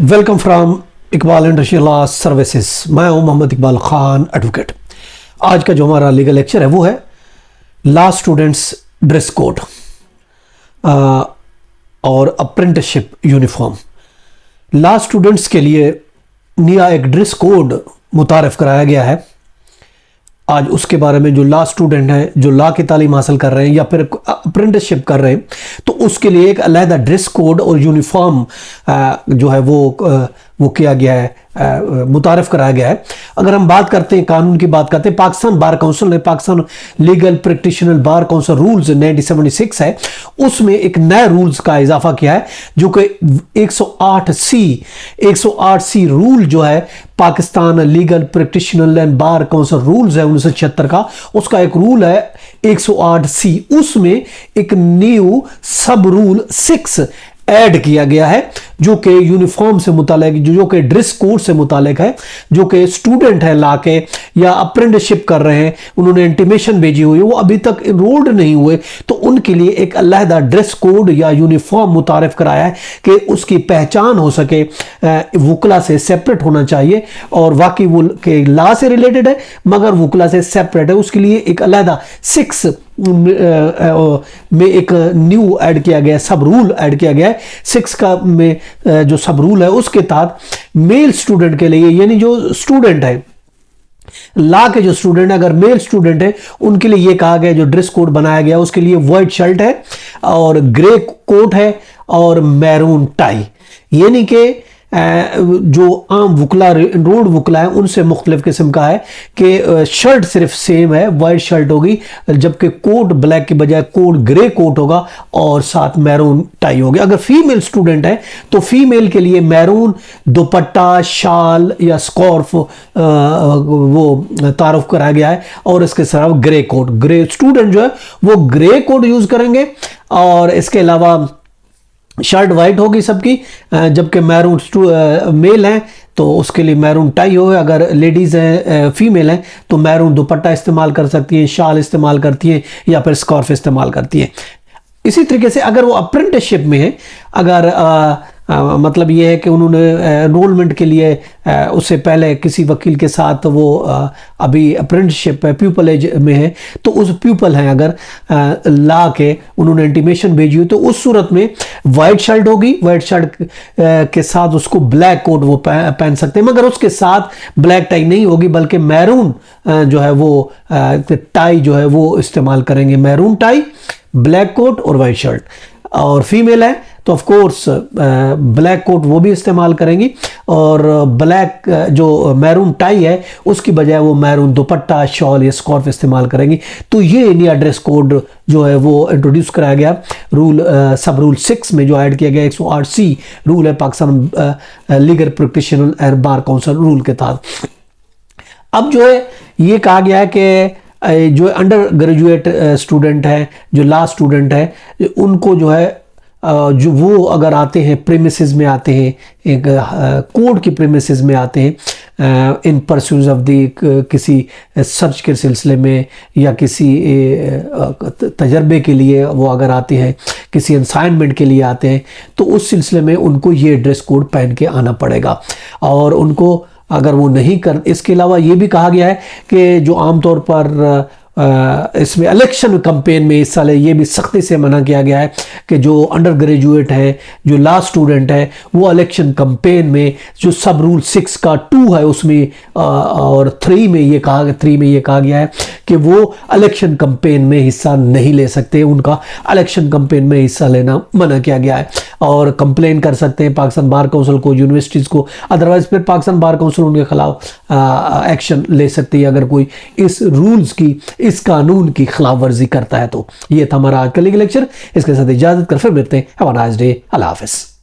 Welcome from Iqbal industrial law services. मैं हूं Mohammad Iqbal Khan advocate. आज का जो हमारा लीगल लेक्चर है वो है लॉ स्टूडेंट्स ड्रेस कोड और अप्रेंटिसशिप यूनिफॉर्म। लॉ स्टूडेंट्स के लिए नया एक ड्रेस कोड मुतारफ़ कराया गया है। आज उसके बारे में जो लॉ स्टूडेंट हैं, जो लॉ की तालीम हासिल कर रहे हैं या फिर अप्रेंटिसशिप कर रहे हैं, तो उसके लिए एक अलहदा ड्रेस कोड और यूनिफॉर्म जो है वो किया गया है, मुतारफ़ कराया गया है। अगर हम बात करते हैं, कानून की बात करते हैं, पाकिस्तान बार काउंसिल ने, Pakistan legal practitioner bar council rules 1976 है, उसमें एक नए रूल्स का इजाफा किया है जो कि 108C रूल जो है Pakistan legal practitioner and bar council rules है 1976 का, उसका एक रूल है 108C। उसमें एक न्यू सब रूल 6 ऐड किया गया है जो कि यूनिफॉर्म से मुतालिक, जो कि ड्रेस कोड से मुतालिक है। जो कि स्टूडेंट है ला के या अप्रेंटिसशिप कर रहे हैं, उन्होंने इंटीमेशन भेजी हुई है, वो अभी तक इनरोल्ड नहीं हुए, तो उनके लिए एक अलहदा ड्रेस कोड या यूनिफॉर्म मुतारफ़ कराया है कि उसकी पहचान हो सके, वकला से सेपरेट होना चाहिए और वाकई वो के लॉ से रिलेटेड है मगर वकला से सेपरेट है। उसके लिए एक अलहदा 6 में एक न्यू ऐड किया गया, सब रूल ऐड किया गया है। 6 का में जो सब रूल है उसके तहत मेल स्टूडेंट के लिए, यानी जो स्टूडेंट है लॉ के, जो स्टूडेंट है, अगर मेल स्टूडेंट है, उनके लिए ये कहा गया, जो ड्रेस कोड बनाया गया उसके लिए व्हाइट शर्ट है और ग्रे कोट है और मैरून टाई। यानी कि जो आम वकला, इनरोल्ड वकला है, उनसे मुख्तलिफ किस्म का है कि शर्ट सिर्फ सेम है, वाइट शर्ट होगी, जबकि कोट ब्लैक के बजाय कोट ग्रे कोट होगा और साथ मैरून टाई होगी। अगर फीमेल स्टूडेंट है तो फीमेल के लिए मैरून दुपट्टा, शाल या स्कार्फ वो तारुफ कराया गया है और इसके साथ ग्रे कोट, ग्रे स्टूडेंट जो है वो ग्रे कोट यूज करेंगे और इसके अलावा शर्ट वाइट होगी सबकी, जबकि मैरून मेल है तो उसके लिए मैरून टाई हो। अगर लेडीज़ हैं, फीमेल हैं, तो मैरून दुपट्टा इस्तेमाल कर सकती हैं, शाल इस्तेमाल करती हैं या फिर स्कार्फ इस्तेमाल करती हैं। इसी तरीके से अगर वो अप्रेंटिसशिप में है, अगर मतलब ये है कि उन्होंने एनरोलमेंट के लिए उससे पहले किसी वकील के साथ वो अभी अप्रेंटिसशिप है, प्यूपल एज में है, तो उस प्यूपल हैं अगर ला के उन्होंने इंटीमेशन भेजी हुई, तो उस सूरत में वाइट शर्ट होगी, वाइट शर्ट के साथ उसको ब्लैक कोट वो पहन सकते हैं, मगर उसके साथ ब्लैक टाई नहीं होगी, बल्कि मैरून जो है वो टाई जो है वो इस्तेमाल करेंगे, मैरून टाई, ब्लैक कोट और वाइट शर्ट। और फीमेल है तो ऑफ कोर्स ब्लैक कोट वो भी इस्तेमाल करेंगी और ब्लैक जो मैरून टाई है उसकी बजाय वो मैरून दुपट्टा, शॉल या स्कार्फ इस्तेमाल करेंगी। तो ये नया ड्रेस कोड जो है वो इंट्रोड्यूस कराया गया रूल सब रूल 6 में, जो ऐड किया गया 108C रूल है Pakistan legal practitioner and bar council rule के तहत। अब जो है ये कहा गया है कि जो अंडर ग्रेजुएट स्टूडेंट है, जो लॉ स्टूडेंट है, उनको जो है जो वो अगर आते हैं, प्रीमिसेस में आते हैं, एक कोर्ट की प्रीमिसेस में आते हैं इन परस्यूट ऑफ दी, किसी सर्च के सिलसिले में या किसी तजर्बे के लिए वो अगर आते हैं, किसी असाइनमेंट के लिए आते हैं, तो उस सिलसिले में उनको ये ड्रेस कोड पहन के आना पड़ेगा। और उनको अगर वो नहीं कर, इसके अलावा ये भी कहा गया है कि जो आमतौर पर इसमें इलेक्शन कैंपेन में हिस्सा ले, ये भी सख्ती से मना किया गया है कि जो अंडर ग्रेजुएट है, जो लॉ स्टूडेंट है, वो इलेक्शन कैंपेन में जो सब रूल 6 का 2 है उसमें और 3 में ये कहा गया है कि वो इलेक्शन कैंपेन में हिस्सा नहीं ले सकते, उनका इलेक्शन कैंपेन में हिस्सा लेना मना किया गया है। और कंप्लेन कर सकते हैं पाकिस्तान बार काउंसिल को, यूनिवर्सिटीज़ को, अदरवाइज फिर पाकिस्तान बार काउंसिल उनके खिलाफ एक्शन ले सकती है अगर कोई इस रूल्स की, इस कानून की खिलाफ वर्जी करता है। तो ये था हमारा आज का लीगल लेक्चर। इसके साथ इजाजत कर फिर मिलते हैं। Have a nice day. अल्लाह हाफिज़।